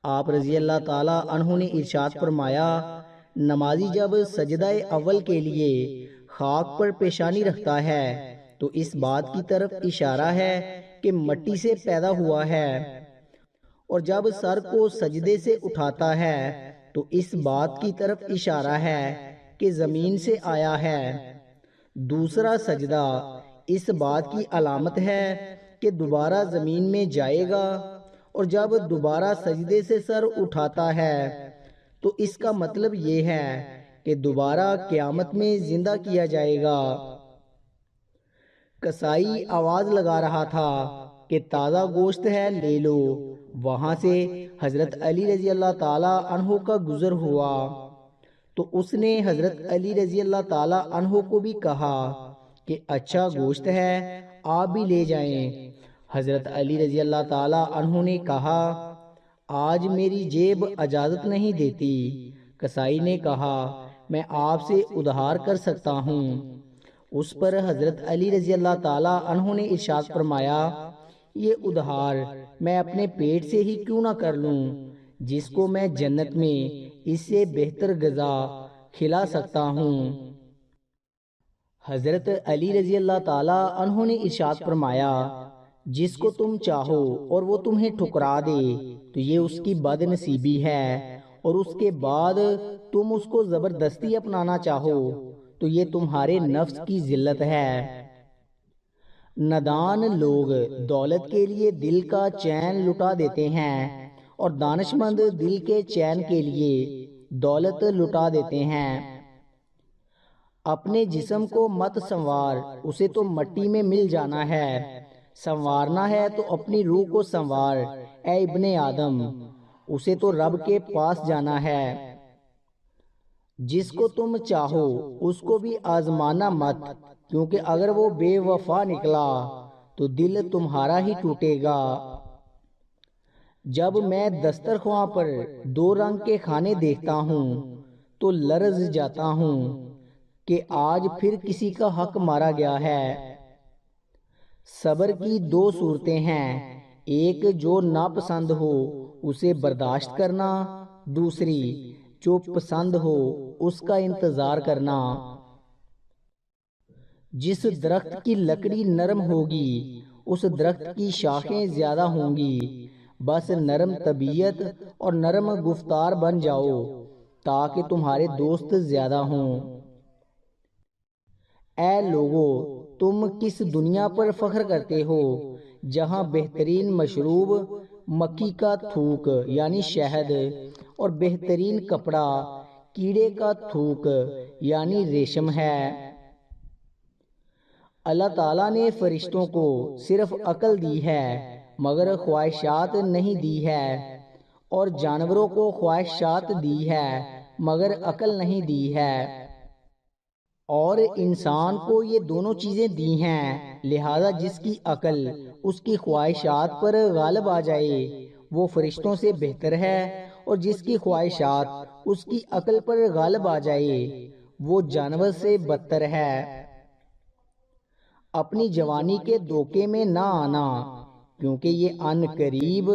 آپ رضی اللہ تعالی عنہ نے ارشاد فرمایا، نمازی جب سجدہ اول کے لیے خاک پر پیشانی رکھتا ہے تو اس بات کی طرف اشارہ ہے کہ مٹی سے پیدا ہوا ہے، اور جب سر کو سجدے سے اٹھاتا ہے تو اس بات کی طرف اشارہ ہے کہ زمین سے آیا ہے۔ دوسرا سجدہ اس بات کی علامت ہے کہ دوبارہ زمین میں جائے گا، اور جب دوبارہ سجدے سے سر اٹھاتا ہے تو اس کا مطلب یہ ہے کہ دوبارہ قیامت میں زندہ کیا جائے گا۔ کسائی آواز لگا رہا تھا کہ تازہ گوشت ہے لے لو۔ وہاں سے حضرت علی رضی اللہ تعالی عنہ کا گزر ہوا تو اس نے حضرت علی رضی اللہ تعالی عنہ کو بھی کہا کہ اچھا گوشت ہے، آپ بھی لے جائیں۔ حضرت علی رضی اللہ تعالی عنہ نے کہا، آج میری جیب اجازت نہیں دیتی۔ کسائی نے کہا، میں آپ سے ادھار کر سکتا ہوں۔ اس پر حضرت علی رضی اللہ تعالی عنہ نے ارشاد فرمایا، یہ ادھار میں اپنے پیٹ سے ہی کیوں نہ کر لوں، جس کو میں جنت میں اس سے بہتر غذا کھلا سکتا ہوں۔ حضرت علی رضی اللہ تعالی عنہ نے ارشاد فرمایا، جس کو تم چاہو اور وہ تمہیں ٹھکرا دے تو یہ اس کی بد نصیبی ہے، اور اس کے بعد تم اس کو زبردستی اپنانا چاہو تو یہ تمہارے نفس کی ذلت ہے۔ نادان لوگ دولت کے لیے دل کا چین لٹا دیتے ہیں، اور دانش مند دل کے چین کے لیے دولت لٹا دیتے ہیں۔ اپنے جسم کو مت سنوار، اسے تو مٹی میں مل جانا ہے۔ سنوارنا ہے تو اپنی روح کو سنوار اے ابن آدم، اسے تو رب کے پاس جانا ہے۔ جس کو تم چاہو اس کو بھی آزمانا مت، کیونکہ اگر وہ بے وفا نکلا تو دل تمہارا ہی ٹوٹے گا۔ جب میں دسترخواں پر دو رنگ کے کھانے دیکھتا ہوں تو لرز جاتا ہوں کہ آج پھر کسی کا حق مارا گیا ہے۔ صبر کی دو صورتیں ہیں، ایک جو ناپسند ہو اسے برداشت کرنا، دوسری جو پسند ہو اس کا انتظار کرنا۔ جس درخت کی لکڑی نرم ہوگی اس درخت کی شاخیں زیادہ ہوں گی۔ بس نرم طبیعت اور نرم گفتار بن جاؤ تاکہ تمہارے دوست زیادہ ہوں۔ اے لوگو، تم کس دنیا پر فخر کرتے ہو جہاں بہترین مشروب مکھی کا تھوک یعنی شہد، اور بہترین کپڑا کیڑے کا تھوک یعنی ریشم ہے۔ اللہ تعالیٰ نے فرشتوں کو صرف عقل دی ہے مگر خواہشات نہیں دی ہے، اور جانوروں کو خواہشات دی ہے مگر عقل نہیں دی ہے، اور انسان کو یہ دونوں چیزیں دی ہیں، لہذا جس کی عقل اس کی خواہشات پر غالب آ جائے وہ فرشتوں سے بہتر ہے، اور جس کی خواہشات اس کی عقل پر غالب آ جائے وہ جانور سے بدتر ہے۔ اپنی جوانی کے دھوکے میں نہ آنا، کیونکہ یہ ان قریب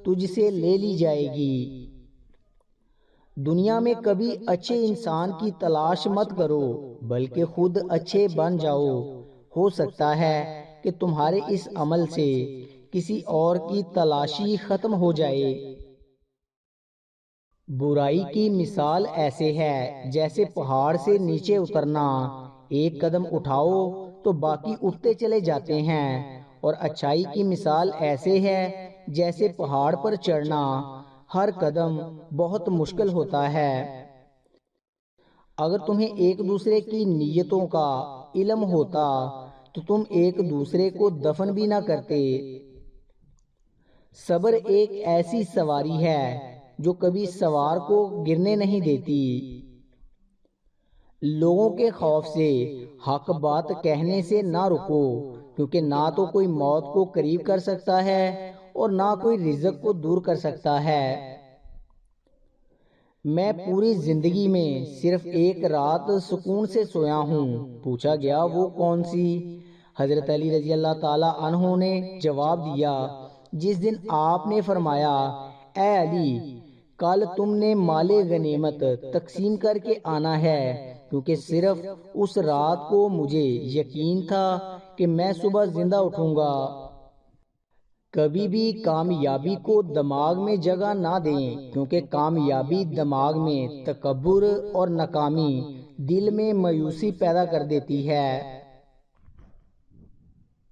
تجھ سے لے لی جائے گی۔ دنیا میں کبھی اچھے انسان کی تلاش مت کرو بلکہ خود اچھے بن جاؤ، ہو سکتا ہے کہ تمہارے اس عمل سے کسی اور کی تلاشی ختم ہو جائے۔ برائی کی مثال ایسے ہے جیسے پہاڑ سے نیچے اترنا، ایک قدم اٹھاؤ تو باقی اٹھتے چلے جاتے ہیں، اور اچھائی کی مثال ایسے ہے جیسے پہاڑ پر چڑھنا، ہر قدم بہت مشکل ہوتا ہے۔ اگر تمہیں ایک دوسرے کی نیتوں کا علم ہوتا تو تم ایک دوسرے کو دفن بھی نہ کرتے۔ صبر ایک ایسی سواری ہے جو کبھی سوار کو گرنے نہیں دیتی۔ لوگوں کے خوف سے حق بات کہنے سے نہ رکو، کیونکہ نہ تو کوئی موت کو قریب کر سکتا ہے اور نہ کوئی رزق کو دور کر سکتا ہے۔ میں پوری زندگی میں صرف ایک رات سکون سے سویا ہوں۔ پوچھا گیا وہ کون سی؟ حضرت علی رضی اللہ تعالی عنہ نے جواب دیا، جس دن آپ نے فرمایا، اے علی کل تم نے مال غنیمت تقسیم کر کے آنا ہے، کیونکہ صرف اس رات کو مجھے یقین تھا کہ میں صبح زندہ اٹھوں گا۔ کبھی بھی کامیابی کو دماغ میں جگہ نہ دیں، کیونکہ کامیابی دماغ میں تکبر اور ناکامی دل میں مایوسی پیدا کر دیتی ہے۔